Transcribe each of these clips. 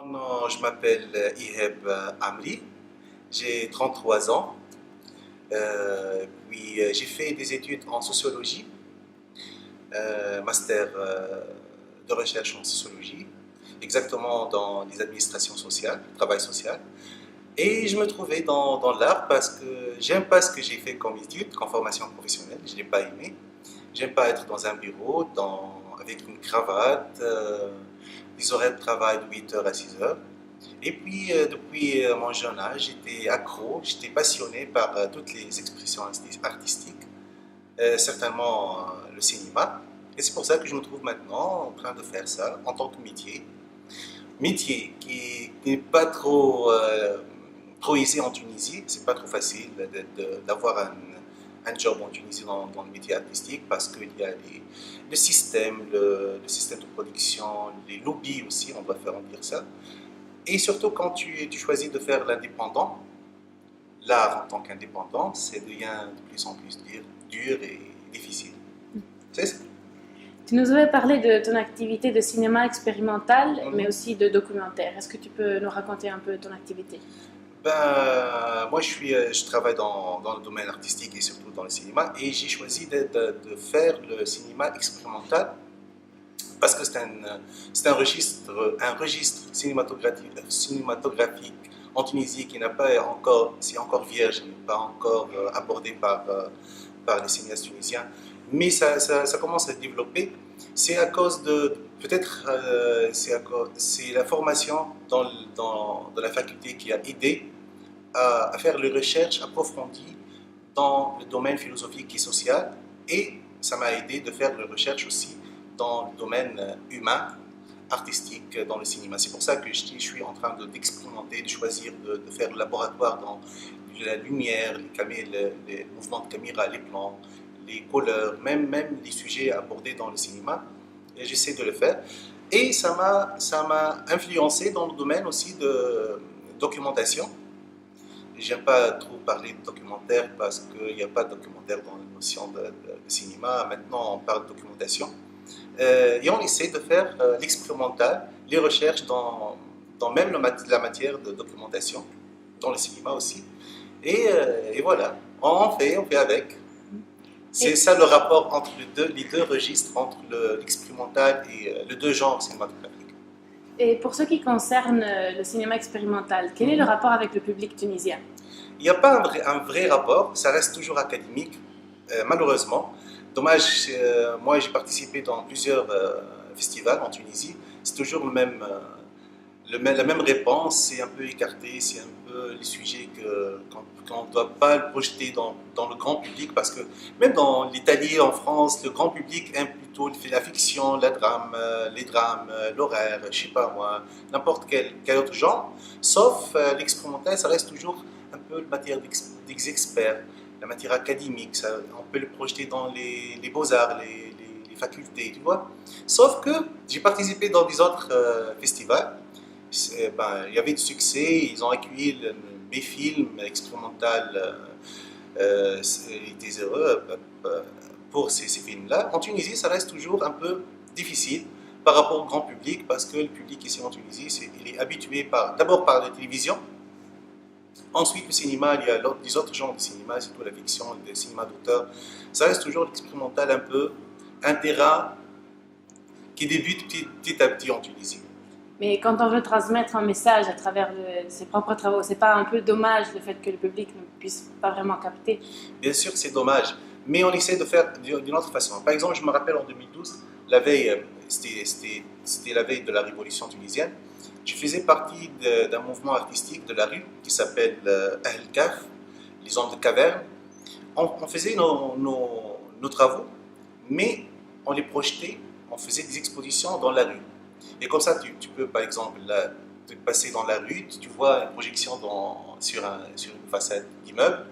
Non, je m'appelle Iheb Amri, j'ai 33 ans, j'ai fait des études en sociologie, master de recherche en sociologie, exactement dans les administrations sociales, travail social. Et je me trouvais dans l'art parce que j'aime pas ce que j'ai fait comme études, comme formation professionnelle, je l'ai pas aimé. J'aime pas être dans un bureau, avec une cravate, des horaires de travail de 8 heures à 6 heures. Et puis, depuis mon jeune âge, j'étais accro, j'étais passionné par toutes les expressions artistiques, certainement le cinéma. Et c'est pour ça que je me trouve maintenant en train de faire ça en tant que métier. Métier qui n'est pas trop aisé en Tunisie, c'est pas trop facile d'avoir un job en Tunisie dans le métier artistique parce qu'il y a le système de production, les lobbies aussi, on va faire en dire ça. Et surtout quand tu choisis de faire l'indépendant, l'art en tant qu'indépendant, ça devient de plus en plus dur et difficile. C'est ça. Tu nous avais parlé de ton activité de cinéma expérimental, mais Mhm. aussi de documentaire. Est-ce que tu peux nous raconter un peu ton activité? Moi, je travaille dans le domaine artistique et surtout dans le cinéma, et j'ai choisi de faire le cinéma expérimental parce que c'est un registre cinématographique en Tunisie qui n'a pas encore, c'est encore vierge, n'est pas encore abordé par les cinéastes tunisiens. Mais ça commence à se développer. C'est à cause peut-être, c'est la formation dans la faculté qui a aidé à faire les recherches approfondies dans le domaine philosophique et social, et ça m'a aidé de faire des recherches aussi dans le domaine humain, artistique, dans le cinéma. C'est pour ça que je suis en train d'expérimenter, de choisir de faire le laboratoire dans la lumière, les mouvements de caméra, les plans, les couleurs, même les sujets abordés dans le cinéma. Et j'essaie de le faire. Et ça m'a influencé dans le domaine aussi de documentation. J'aime pas trop parler de documentaire parce qu'il n'y a pas de documentaire dans la notion de cinéma. Maintenant, on parle de documentation. Et on essaie de faire l'expérimental, les recherches dans même la matière de documentation, dans le cinéma aussi. Et voilà, on fait avec. C'est ça le rapport entre les deux registres, entre l'expérimental et les deux genres cinématographiques. Et pour ce qui concerne le cinéma expérimental, quel est le rapport avec le public tunisien? Il n'y a pas un vrai rapport, ça reste toujours académique, malheureusement. Dommage, moi j'ai participé dans plusieurs festivals en Tunisie, c'est toujours la même réponse, c'est un peu écarté, c'est un peu les sujets qu'on ne doit pas le projeter dans le grand public, parce que même dans l'Italie, en France, le grand public aime plutôt la fiction, les drames, l'horaire, je sais pas moi, n'importe quel autre genre, sauf l'expérimental, ça reste toujours un peu la matière des experts, la matière académique, on peut le projeter dans les beaux-arts, les facultés, tu vois. Sauf que j'ai participé dans des autres festivals. Il y avait du succès, ils ont accueilli mes films expérimentaux, ils étaient heureux pour ces films-là. En Tunisie, ça reste toujours un peu difficile par rapport au grand public, parce que le public ici en Tunisie, il est habitué d'abord par la télévision, ensuite le cinéma, il y a des autres genres de cinéma, surtout la fiction, le cinéma d'auteur. Ça reste toujours l'expérimental un peu, un terrain qui débute petit à petit en Tunisie. Mais quand on veut transmettre un message à travers ses propres travaux, c'est pas un peu dommage le fait que le public ne puisse pas vraiment capter? Bien sûr que c'est dommage, mais on essaie de faire d'une autre façon. Par exemple, je me rappelle en 2012, la veille, c'était la veille de la révolution tunisienne. Je faisais partie d'un mouvement artistique de la rue qui s'appelle Ahl Kaf, les hommes de caverne. On faisait nos travaux, mais on les projetait, on faisait des expositions dans la rue. Et comme ça, tu peux par exemple te passer dans la rue, tu vois une projection sur une façade d'immeuble.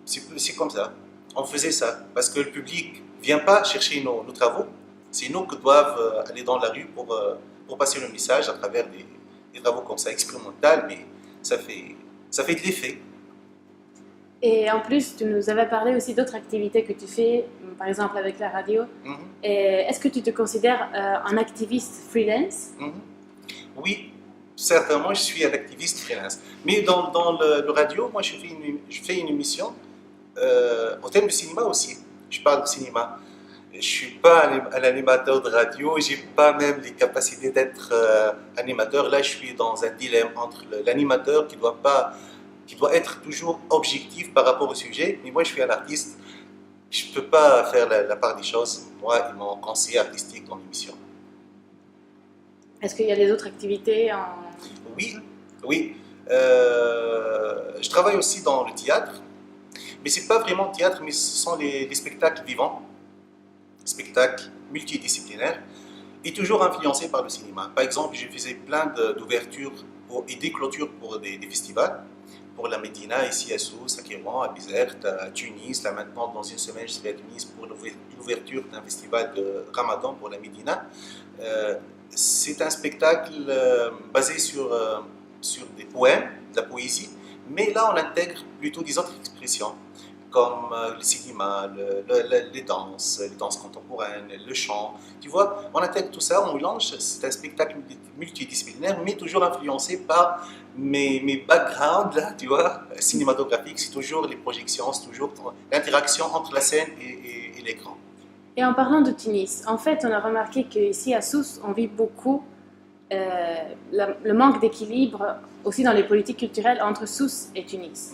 C'est comme ça. On faisait ça parce que le public ne vient pas chercher nos travaux. C'est nous qui doivent aller dans la rue pour passer le message à travers des travaux comme ça, expérimental, mais ça fait de l'effet. Et en plus, tu nous avais parlé aussi d'autres activités que tu fais, par exemple avec la radio. Et est-ce que tu te considères un activiste freelance? Mhm. Oui, certainement, je suis un activiste freelance. Mais dans le radio, moi, je fais une émission au thème du cinéma aussi. Je parle de cinéma. Je ne suis pas un animateur de radio, je n'ai pas même les capacités d'être animateur. Là, je suis dans un dilemme entre l'animateur qui doit être toujours objectif par rapport au sujet, mais moi, je suis un artiste. Je ne peux pas faire la part des choses. Moi, ils m'ont conseiller artistique dans l'émission. Est-ce qu'il y a des autres activités en... Oui, oui. Je travaille aussi dans le théâtre, mais ce n'est pas vraiment théâtre, mais ce sont les spectacles vivants, spectacles multidisciplinaires, et toujours influencés par le cinéma. Par exemple, je faisais plein d'ouvertures et des clôtures pour des festivals, pour la Médina, ici à Sousse, à Kérouan, à Bizerte, à Tunis. Là maintenant, dans une semaine, je serai à Tunis pour l'ouverture d'un festival de Ramadan pour la Médina. C'est un spectacle basé sur des poèmes, de la poésie, mais là on intègre plutôt des autres expressions, comme le cinéma, les danses contemporaines, le chant. Tu vois, on intègre tout ça, on mélange, c'est un spectacle multidisciplinaire, mais toujours influencé par mes backgrounds, là, tu vois, cinématographiques, c'est toujours les projections, c'est toujours l'interaction entre la scène et l'écran. Et en parlant de Tunis, en fait, on a remarqué qu'ici à Sousse, on vit beaucoup le manque d'équilibre aussi dans les politiques culturelles entre Sousse et Tunis.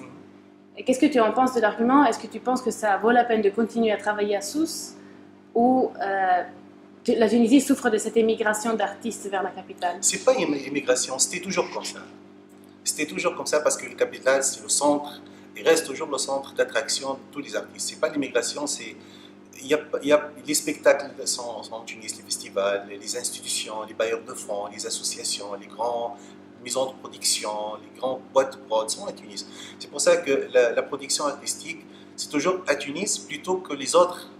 Et qu'est-ce que tu en penses de l'argument? Est-ce que tu penses que ça vaut la peine de continuer à travailler à Sousse ou la Tunisie souffre de cette émigration d'artistes vers la capitale? C'est pas une immigration, c'était toujours comme ça. C'était toujours comme ça parce que la capitale, c'est le centre, et reste toujours le centre d'attraction de tous les artistes. C'est pas l'immigration, c'est... les spectacles sont en Tunis, les festivals, les institutions, les bailleurs de fonds, les associations, les grandes maisons de production, les grandes boîtes de prod sont à Tunis. C'est pour ça que la production artistique, c'est toujours à Tunis plutôt que les autres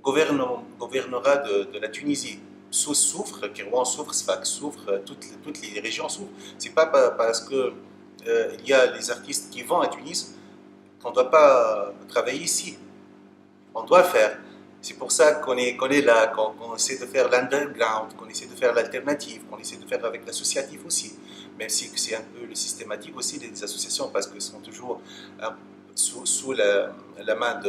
gouvernorats de la Tunisie. Sousse souffre, Kérouan souffre, Sfax souffre, toutes les régions souffrent. C'est pas parce que il y a les artistes qui vont à Tunis qu'on ne doit pas travailler ici. On doit faire. C'est pour ça qu'on est là, qu'on essaie de faire l'underground, qu'on essaie de faire l'alternative, qu'on essaie de faire avec l'associatif aussi. Même si c'est un peu le systématique aussi des associations, parce qu'elles sont toujours sous la main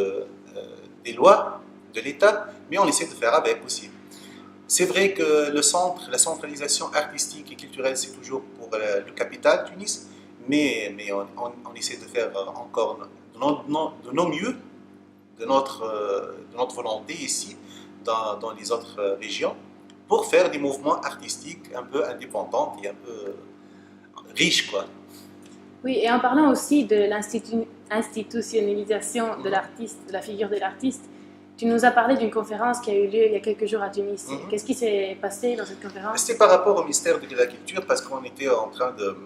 des lois de l'État, mais on essaie de faire avec aussi. C'est vrai que la centralisation artistique et culturelle, c'est toujours pour le capital, Tunis, mais on essaie de faire encore de nos mieux, de notre volonté ici, dans les autres régions, pour faire des mouvements artistiques un peu indépendants et un peu riches, quoi. Oui, et en parlant aussi de l'institutionnalisation de l'artiste, de la figure de l'artiste, tu nous as parlé d'une conférence qui a eu lieu il y a quelques jours à Tunis. Qu'est-ce qui s'est passé dans cette conférence? C'était par rapport au ministère de la Culture, parce qu'on était en train de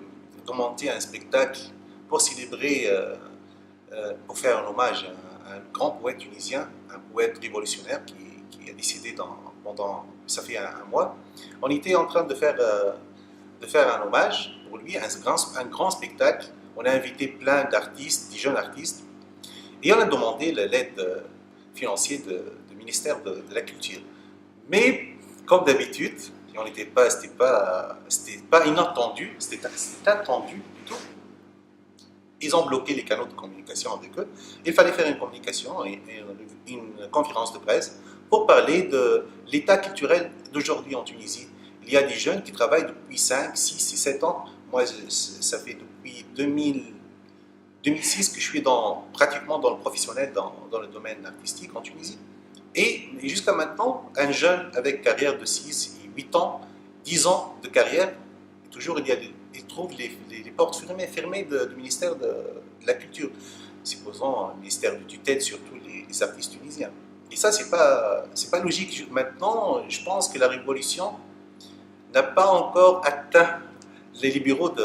monter un spectacle pour célébrer, pour faire un hommage à un grand poète tunisien, un poète révolutionnaire qui a décédé pendant, ça fait un mois. On était en train de faire un hommage pour lui, un grand spectacle. On a invité plein d'artistes, des jeunes artistes, et on a demandé l'aide financière du ministère de la Culture. Mais, comme d'habitude, c'était pas inattendu, c'était attendu plutôt. Ils ont bloqué les canaux de communication avec eux. Il fallait faire une communication et une conférence de presse pour parler de l'état culturel d'aujourd'hui en Tunisie. Il y a des jeunes qui travaillent depuis 5, 6 et 7 ans. Moi, ça fait depuis 2006 que je suis pratiquement dans le professionnel, dans le domaine artistique en Tunisie. Et jusqu'à maintenant, un jeune avec carrière de 6 et 8 ans, 10 ans de carrière, toujours il trouve les portes fermées du ministère de la Culture, supposons le ministère de tutelle sur tous les artistes tunisiens. Et ça, c'est pas logique. Maintenant, je pense que la révolution n'a pas encore atteint les libéraux du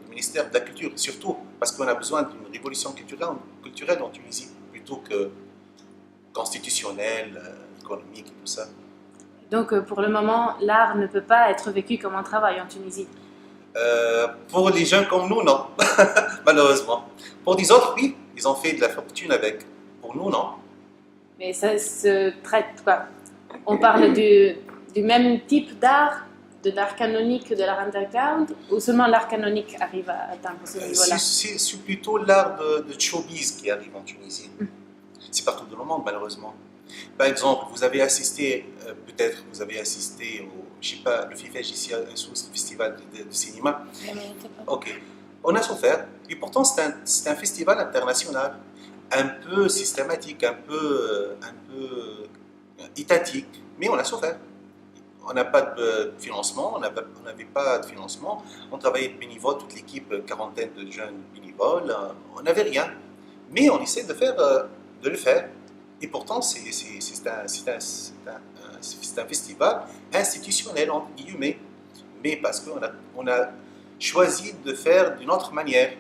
ministère de la Culture, surtout parce qu'on a besoin d'une révolution culturelle en Tunisie, plutôt que constitutionnelle, économique et tout ça. Donc, pour le moment, l'art ne peut pas être vécu comme un travail en Tunisie? Pour les jeunes comme nous, non, malheureusement. Pour les autres, oui, ils ont fait de la fortune avec. Pour nous, non. Mais ça se traite quoi? On parle du même type d'art de l'art canonique, de l'art underground, ou seulement l'art canonique arrive à atteindre ce niveau-là? C'est plutôt l'art de showbiz qui arrive en Tunisie. C'est partout dans le monde, malheureusement. Par exemple, vous avez assisté, peut-être vous avez assisté au, je sais pas, le FIFEJ ici à Sousse, le festival de cinéma. Ok, on a souffert, et pourtant c'est un festival international, un peu systématique, un peu étatique, mais on a souffert. On n'a pas de financement, on n'avait pas de financement, on travaillait de bénévoles, toute l'équipe, quarantaine de jeunes bénévoles, on n'avait rien. Mais on essaie de le faire. Et pourtant, c'est un festival institutionnel, entre guillemets. Mais parce qu'on a choisi de faire d'une autre manière,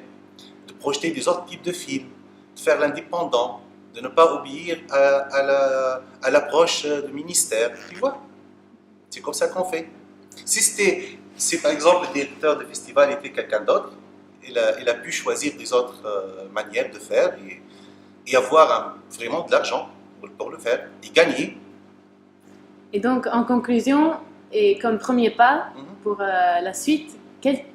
de projeter des autres types de films, de faire l'indépendant, de ne pas obéir à l'approche du ministère. Tu vois, c'est comme ça qu'on fait. Si par exemple le directeur du festival était quelqu'un d'autre, il a pu choisir des autres manières de faire et avoir vraiment de l'argent pour le faire et gagner. Et donc, en conclusion, et comme premier pas pour la suite, quel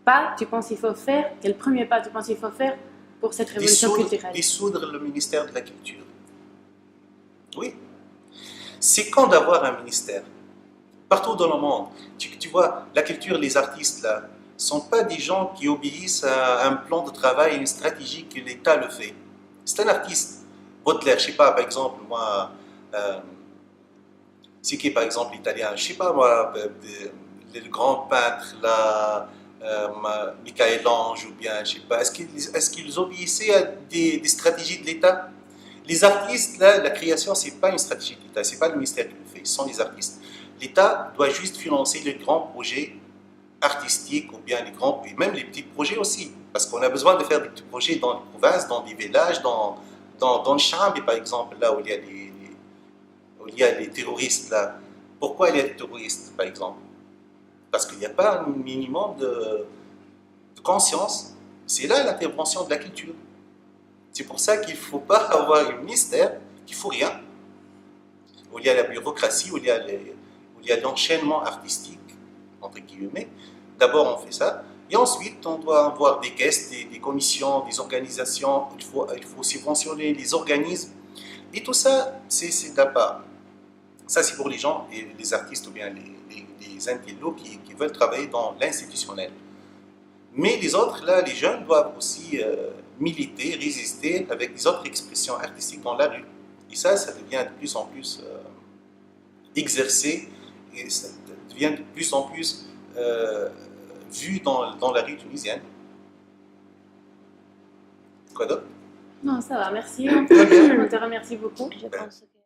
pas tu penses qu'il faut faire, quel premier pas tu penses qu'il faut faire pour cette révolution culturelle? Dissoudre le ministère de la Culture. Oui. C'est quand d'avoir un ministère. Partout dans le monde. Tu vois, la culture, les artistes, là, ne sont pas des gens qui obéissent à un plan de travail, une stratégie que l'État le fait. C'est un artiste. Baudelaire, je ne sais pas, par exemple, moi, c'est qui, par exemple, l'italien, je ne sais pas, moi, le grand peintre, là, Michel-Ange, ou bien, je ne sais pas, est-ce qu'ils obéissaient à des stratégies de l'État? Les artistes, là, la création, ce n'est pas une stratégie de l'État, ce n'est pas le ministère qui le fait, ce sont les artistes. L'État doit juste financer les grands projets artistiques ou bien et même les petits projets aussi. Parce qu'on a besoin de faire des petits projets dans les provinces, dans des villages, dans le Chambi, par exemple, là où il y a les terroristes. Là. Pourquoi il y a des terroristes, par exemple? Parce qu'il n'y a pas un minimum de conscience. C'est là l'intervention de la culture. C'est pour ça qu'il ne faut pas avoir un ministère qui ne fout rien, où il y a la bureaucratie, où il y a l'enchaînement artistique, entre guillemets. D'abord, on fait ça. Et ensuite, on doit avoir des caisses, des commissions, des organisations. Il faut subventionner les organismes. Et tout ça, c'est de la part. Ça, c'est pour les gens, les artistes ou bien les intellos qui veulent travailler dans l'institutionnel. Mais les autres, là, les jeunes doivent aussi militer, résister avec des autres expressions artistiques dans la rue. Et ça devient de plus en plus exercé et ça devient de plus en plus vu dans la rue tunisienne. Quoi d'autre? Non, ça va, merci. On te remercie beaucoup. Je pense que